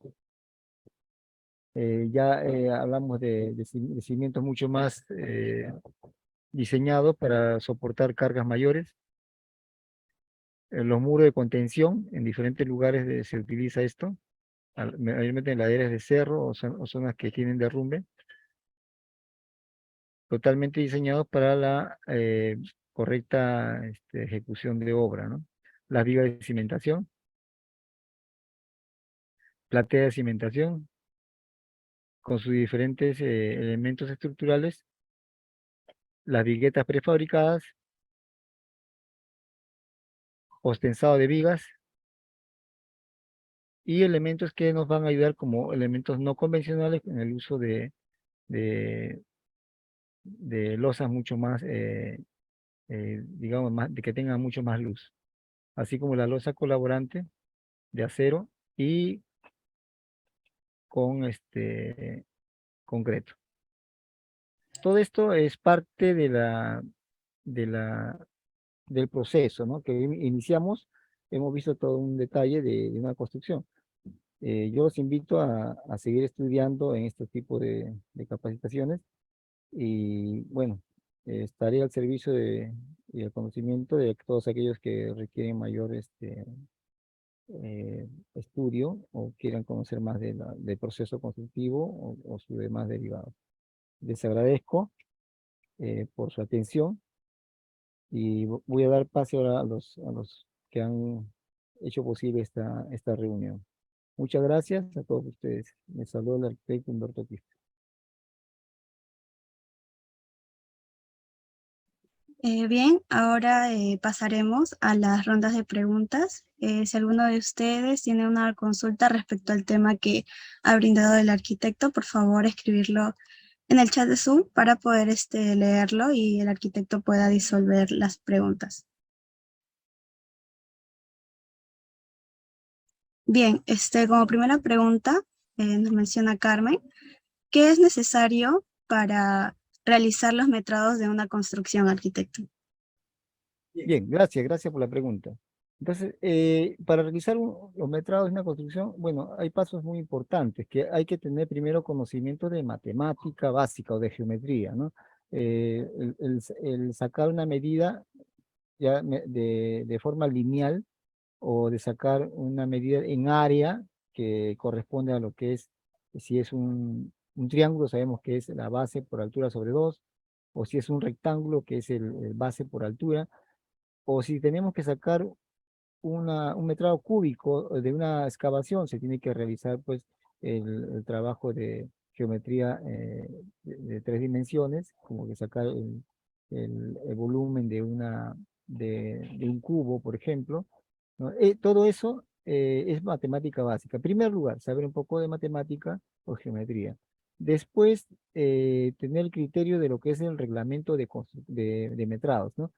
ya hablamos de cimientos mucho más diseñados para soportar cargas mayores. Los muros de contención, en diferentes lugares se utiliza esto, mayormente en laderas de cerro o zonas que tienen derrumbe, totalmente diseñados para la correcta ejecución de obra, ¿no? Las vigas de cimentación, platea de cimentación, con sus diferentes elementos estructurales, las viguetas prefabricadas, ostensado de vigas, y elementos que nos van a ayudar como elementos no convencionales en el uso de, de losas mucho más, digamos, más, de que tengan mucho más luz, así como la losa colaborante de acero y con concreto. Todo esto es parte de del proceso, ¿no? Que iniciamos, hemos visto todo un detalle de una construcción. Yo los invito a seguir estudiando en este tipo de capacitaciones y bueno, estaré al servicio y el conocimiento de todos aquellos que requieren mayor estudio o quieran conocer más del proceso constructivo o sus demás derivados. Les agradezco por su atención y voy a dar paso ahora a los que han hecho posible esta reunión. Muchas gracias a todos ustedes. Me saluda el arquitecto Humberto Quispe. Bien, ahora pasaremos a las rondas de preguntas. Si alguno de ustedes tiene una consulta respecto al tema que ha brindado el arquitecto, por favor escribirlo en el chat de Zoom para poder leerlo y el arquitecto pueda disolver las preguntas. Bien, como primera pregunta, nos menciona Carmen, ¿qué es necesario para realizar los metrados de una construcción, arquitecto? Bien, gracias por la pregunta. Entonces, para realizar los metrados de una construcción, bueno, hay pasos muy importantes, que hay que tener primero conocimiento de matemática básica o de geometría, ¿no? El sacar una medida ya de forma lineal o de sacar una medida en área que corresponde a lo que es, si es un triángulo, sabemos que es la base por altura sobre 2, o si es un rectángulo, que es el base por altura, o si tenemos que sacar un metrado cúbico de una excavación, se tiene que realizar pues el trabajo de geometría de 3 dimensiones, como que sacar el volumen de un cubo, por ejemplo, ¿no? Todo eso es matemática básica. En primer lugar, saber un poco de matemática o geometría. Después, tener el criterio de lo que es el reglamento de metrados, ¿no?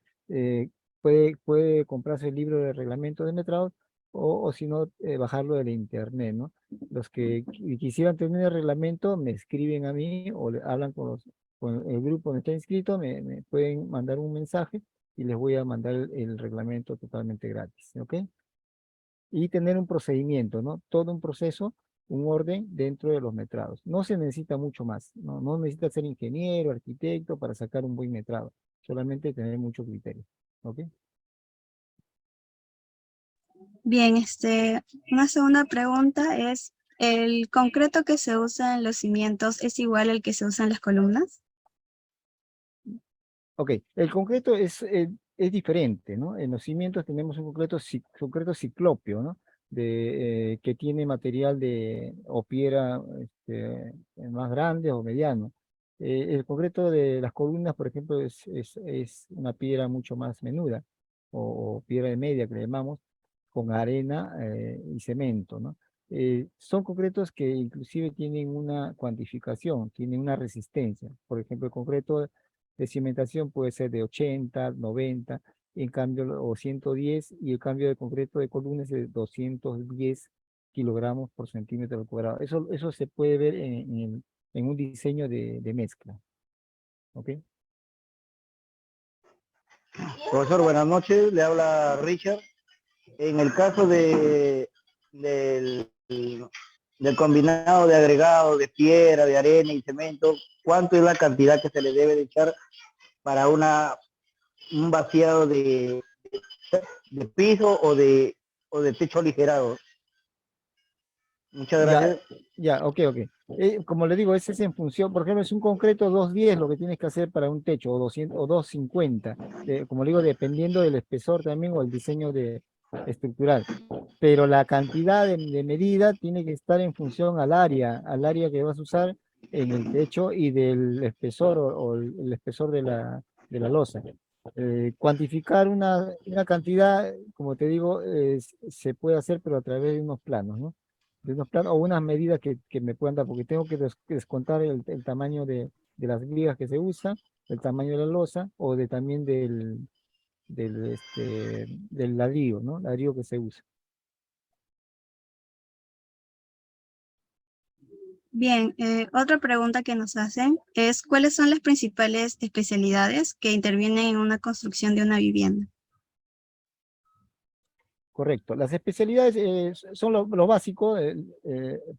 Puede comprarse el libro de reglamento de metrados o si no, bajarlo de la internet, ¿no? Los que quisieran tener el reglamento me escriben a mí o hablan con el grupo donde está inscrito, me pueden mandar un mensaje y les voy a mandar el reglamento totalmente gratis, ¿ok? Y tener un procedimiento, ¿no? Todo un proceso, un orden dentro de los metrados. No se necesita mucho más, ¿no? No necesita ser ingeniero, arquitecto para sacar un buen metrado, solamente tener mucho criterio, ¿ok? Bien, una segunda pregunta es, ¿el concreto que se usa en los cimientos es igual al que se usa en las columnas? Ok, el concreto es diferente, ¿no? En los cimientos tenemos un concreto ciclópeo, ¿no? Que tiene material o piedra más grande o mediano. El concreto de las columnas, por ejemplo, es una piedra mucho más menuda, o piedra de media que le llamamos, con arena y cemento, ¿no? Son concretos que inclusive tienen una cuantificación, tienen una resistencia. Por ejemplo, el concreto de cimentación puede ser de 80, 90, en cambio, o 110, y el cambio de concreto de columnas es de 210 kilogramos por centímetro cuadrado. Eso se puede ver en un diseño de mezcla. ¿Ok? Profesor, buenas noches. Le habla Richard. En el caso del combinado de agregado de piedra, de arena y cemento, ¿cuánto es la cantidad que se le debe de echar para un vaciado de piso o de techo aligerado? Muchas gracias. Ya, ok. Como le digo, ese es en función, por ejemplo, es un concreto 210 lo que tienes que hacer para un techo, o 200, o 250, como le digo, dependiendo del espesor también o el diseño estructural. Pero la cantidad de medida tiene que estar en función al área que vas a usar en el techo y del espesor o el espesor de la losa. Cuantificar una cantidad, como te digo, se puede hacer, pero a través de unos planos, ¿no? De unos planos o unas medidas que me puedan dar, porque tengo que descontar el tamaño de las vigas que se usan, el tamaño de la losa o también del ladrillo, ¿no? Ladrillo que se usa. Bien, otra pregunta que nos hacen es ¿cuáles son las principales especialidades que intervienen en una construcción de una vivienda? Correcto. Las especialidades son lo básico.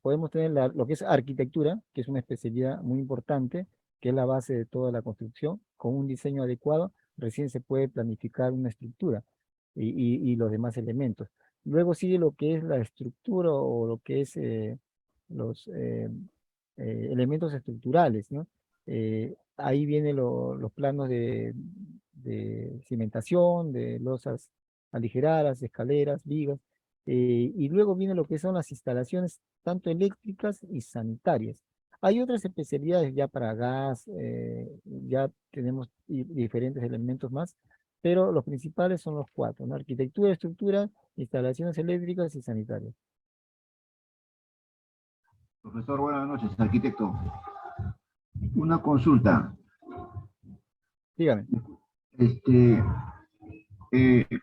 Podemos tener lo que es arquitectura, que es una especialidad muy importante, que es la base de toda la construcción. Con un diseño adecuado, recién se puede planificar una estructura y los demás elementos. Luego sigue lo que es la estructura o lo que es los elementos estructurales, ¿no? Ahí vienen los planos de cimentación, de losas aligeradas, escaleras, vigas, y luego viene lo que son las instalaciones tanto eléctricas y sanitarias. Hay otras especialidades ya para gas, ya tenemos diferentes elementos más, pero los principales son los cuatro, ¿no? Arquitectura, estructura, instalaciones eléctricas y sanitarias. Profesor, buenas noches, arquitecto. Una consulta. Dígame.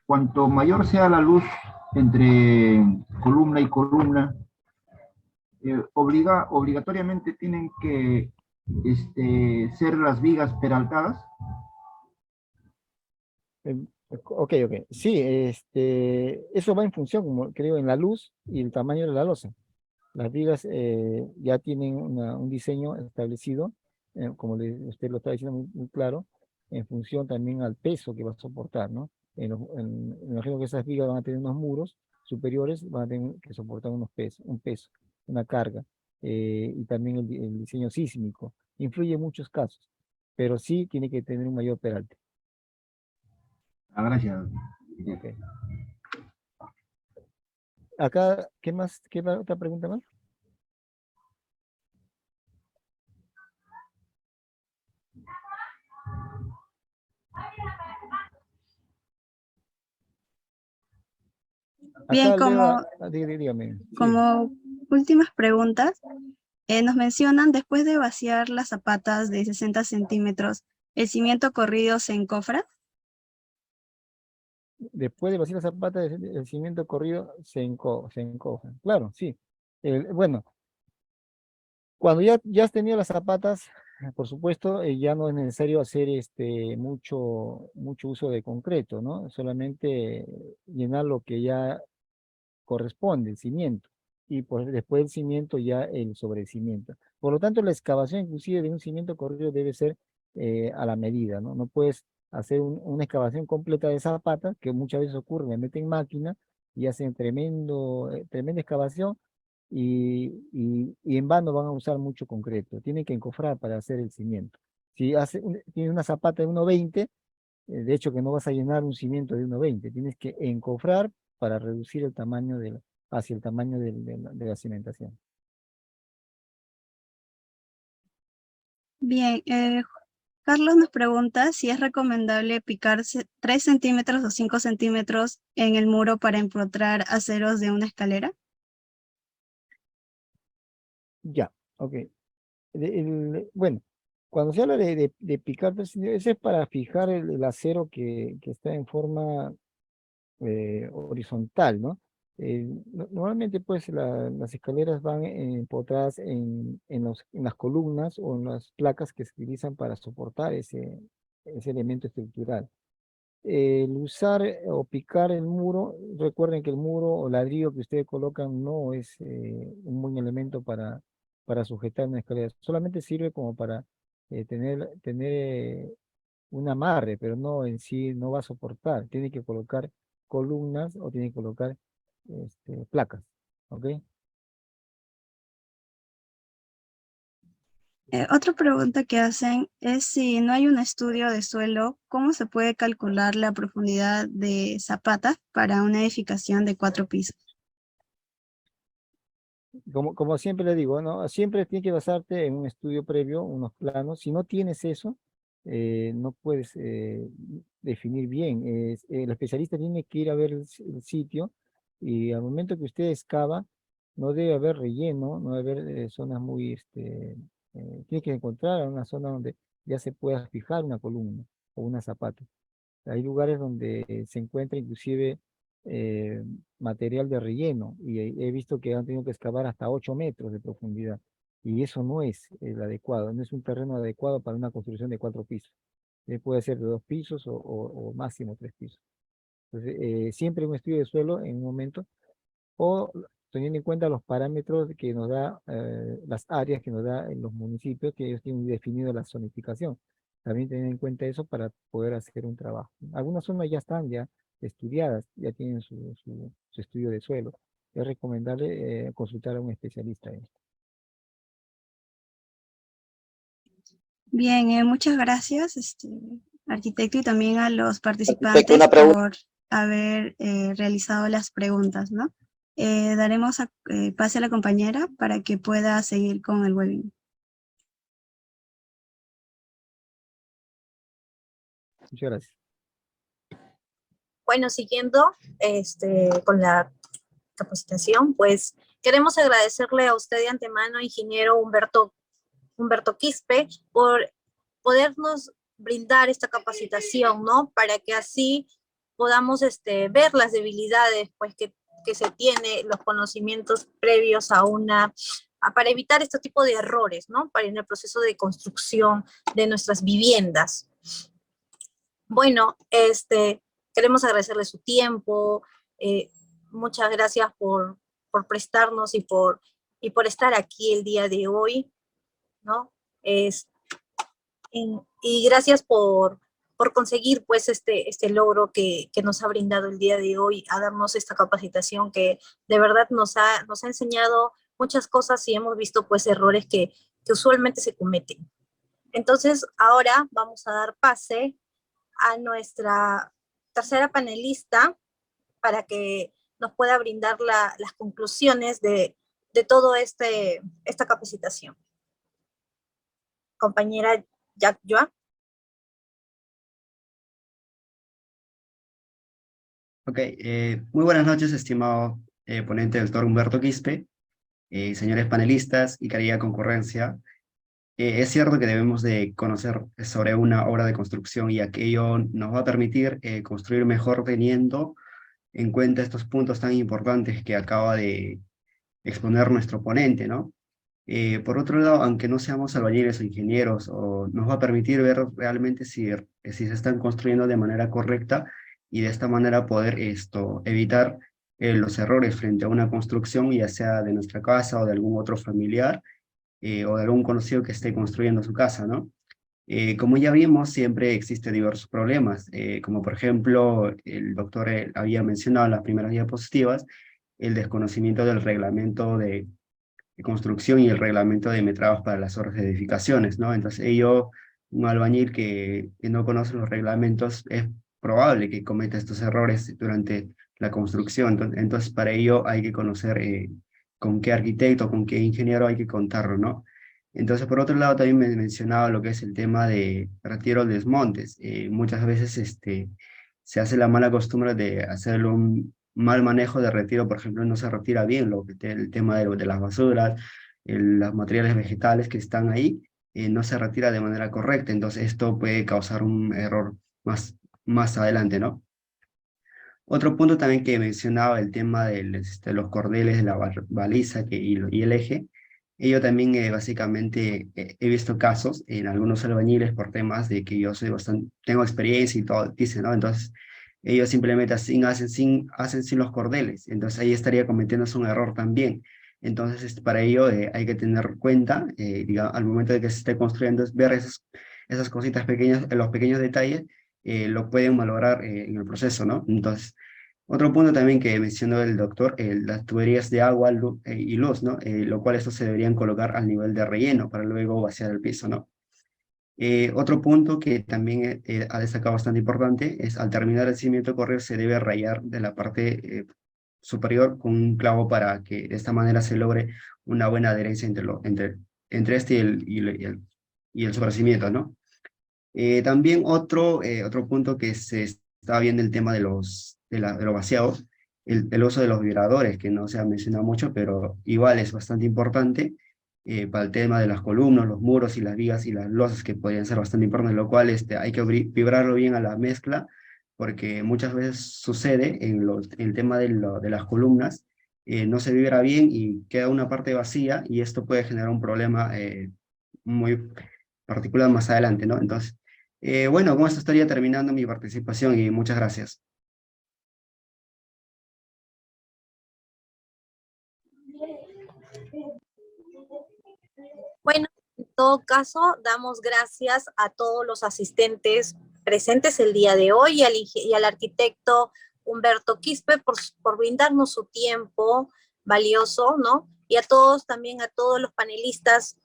Cuanto mayor sea la luz entre columna y columna, obligatoriamente tienen que ser las vigas peraltadas. Ok. Sí, eso va en función, como creo, en la luz y el tamaño de la losa. Las vigas ya tienen un diseño establecido, como usted lo está diciendo muy claro, en función también al peso que va a soportar, ¿no? Me imagino que esas vigas van a tener unos muros superiores, van a tener que soportar un peso, una carga, y también el diseño sísmico. Influye en muchos casos, pero sí tiene que tener un mayor peralte. Gracias. Ok. Acá, ¿qué más? ¿Qué otra pregunta más? Bien, Acá leo, dígame. Sí. como últimas preguntas, nos mencionan, después de vaciar las zapatas de 60 centímetros, ¿el cimiento corrido se encofra? Después de vaciar las zapatas, el cimiento corrido se encoja. Claro, sí. Bueno, cuando ya has tenido las zapatas, por supuesto, ya no es necesario hacer mucho uso de concreto, ¿no? Solamente llenar lo que ya corresponde, el cimiento. Y pues después del cimiento ya el sobrecimiento. Por lo tanto, la excavación inclusive de un cimiento corrido debe ser a la medida, ¿no? No puedes hacer una excavación completa de zapatas, que muchas veces ocurre, le meten máquina y hacen tremenda excavación y en vano van a usar mucho concreto. Tienen que encofrar para hacer el cimiento. Si tienes una zapata de 1,20, de hecho que no vas a llenar un cimiento de 1,20, tienes que encofrar para reducir el tamaño hacia el tamaño de la cimentación. Bien, Carlos nos pregunta si es recomendable picar 3 centímetros o 5 centímetros en el muro para empotrar aceros de una escalera. Ya, ok. Bueno, cuando se habla de picar, pues, ese es para fijar el acero que está en forma horizontal, ¿no? Normalmente, pues, las escaleras van empotradas en las columnas o en las placas que se utilizan para soportar ese elemento estructural. El usar o picar el muro, recuerden que el muro o ladrillo que ustedes colocan no es un buen elemento para sujetar una escalera, solamente sirve como para tener un amarre, pero no en sí, no va a soportar. Tiene que colocar columnas o tiene que colocar placas, ¿ok? Otra pregunta que hacen es si no hay un estudio de suelo, ¿cómo se puede calcular la profundidad de zapata para una edificación de 4 pisos? Como siempre le digo, ¿no? Siempre tienes que basarte en un estudio previo, unos planos. Si no tienes eso, no puedes definir bien. El especialista tiene que ir a ver el sitio y al momento que usted excava, no debe haber relleno, no debe haber zonas muy, tiene que encontrar una zona donde ya se pueda fijar una columna o una zapata. Hay lugares donde se encuentra inclusive eh, material de relleno y he visto que han tenido que excavar hasta 8 metros de profundidad y eso no es el adecuado, no es un terreno adecuado para una construcción de 4 pisos. Puede ser de 2 pisos o máximo 3 pisos. Entonces, siempre un estudio de suelo en un momento o teniendo en cuenta los parámetros que nos da, las áreas que nos da en los municipios, que ellos tienen definido la zonificación. También tener en cuenta eso para poder hacer un trabajo. Algunas zonas ya están ya estudiadas, ya tienen su estudio de suelo. Es recomendable consultar a un especialista en esto. Bien, muchas gracias, arquitecto, y también a los participantes por haber realizado las preguntas, ¿no? Daremos pase a la compañera para que pueda seguir con el webinar. Muchas gracias. Bueno, siguiendo con la capacitación, pues queremos agradecerle a usted de antemano, ingeniero Humberto Quispe, por podernos brindar esta capacitación, ¿no? Para que así podamos ver las debilidades, pues, que se tiene, los conocimientos previos para evitar este tipo de errores, ¿no? Para en el proceso de construcción de nuestras viviendas. Bueno, queremos agradecerle su tiempo, muchas gracias por prestarnos y por estar aquí el día de hoy, ¿no? Y gracias por conseguir pues este logro que nos ha brindado el día de hoy, a darnos esta capacitación que de verdad nos ha enseñado muchas cosas y hemos visto pues errores que usualmente se cometen. Entonces ahora vamos a dar pase a nuestra tercera panelista para que nos pueda brindar las conclusiones de todo esta capacitación. Compañera Jack Joa. Ok, muy buenas noches, estimado ponente doctor Humberto Quispe, señores panelistas y querida concurrencia. Es cierto que debemos de conocer sobre una obra de construcción y aquello nos va a permitir construir mejor teniendo en cuenta estos puntos tan importantes que acaba de exponer nuestro ponente, ¿no? Por otro lado, aunque no seamos albañiles o ingenieros, nos va a permitir ver realmente si se están construyendo de manera correcta y de esta manera poder evitar los errores frente a una construcción, ya sea de nuestra casa o de algún otro familiar o de algún conocido que esté construyendo su casa, ¿no? Como ya vimos, siempre existen diversos problemas, como por ejemplo, el doctor había mencionado en las primeras diapositivas, el desconocimiento del reglamento de construcción y el reglamento de metrados para las obras de edificaciones, ¿no? Entonces un albañil que no conoce los reglamentos, es probable que cometa estos errores durante la construcción. Entonces para ello hay que conocer con qué arquitecto, con qué ingeniero hay que contarlo, ¿no? Entonces, por otro lado, también me mencionaba lo que es el tema de retiro de desmontes. Muchas veces se hace la mala costumbre de hacer un mal manejo de retiro, por ejemplo, no se retira bien el tema de las basuras, los materiales vegetales que están ahí, no se retira de manera correcta, entonces esto puede causar un error más adelante, ¿no? Otro punto también que mencionaba, el tema de los cordeles de la baliza y el eje. Yo también básicamente he visto casos en algunos albañiles por temas de que yo tengo experiencia y todo, dicen, ¿no? Entonces ellos simplemente hacen sin los cordeles, entonces ahí estaría cometiéndose un error también. Entonces para ello hay que tener cuenta, al momento de que se esté construyendo, es ver esas cositas pequeñas, los pequeños detalles, lo pueden valorar en el proceso, ¿no? Entonces, otro punto también que mencionó el doctor, las tuberías de agua y luz, ¿no? Lo cual estos se deberían colocar al nivel de relleno para luego vaciar el piso, ¿no? Otro punto que también ha destacado bastante importante es al terminar el cimiento correr se debe rayar de la parte superior con un clavo para que de esta manera se logre una buena adherencia entre este y el sobrecimiento, ¿no? También otro punto que se estaba viendo el tema de los vaciados, el uso de los vibradores, que no se ha mencionado mucho, pero igual es bastante importante para el tema de las columnas, los muros y las vigas y las losas, que podrían ser bastante importantes, lo cual hay que vibrarlo bien a la mezcla, porque muchas veces sucede en el tema de las columnas, no se vibra bien y queda una parte vacía, y esto puede generar un problema muy particular más adelante, ¿no? Entonces, bueno, con esto estaría terminando mi participación y muchas gracias. Bueno, en todo caso, damos gracias a todos los asistentes presentes el día de hoy y al arquitecto Humberto Quispe por brindarnos su tiempo valioso, ¿no? Y a todos, también a todos los panelistas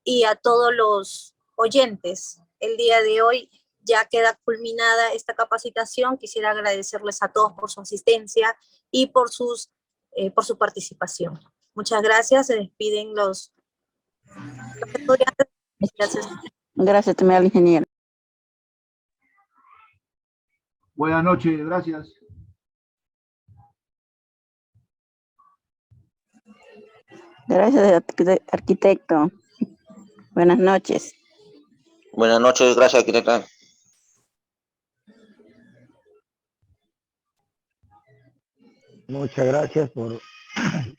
y a todos los oyentes. El día de hoy ya queda culminada esta capacitación. Quisiera agradecerles a todos por su asistencia y por su participación. Muchas gracias. Se despiden los estudiantes. Gracias. Gracias también al ingeniero. Buenas noches, gracias. Gracias, arquitecto. Buenas noches. Buenas noches, gracias, arquitecta. Muchas gracias por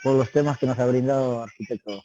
los temas que nos ha brindado, arquitecto.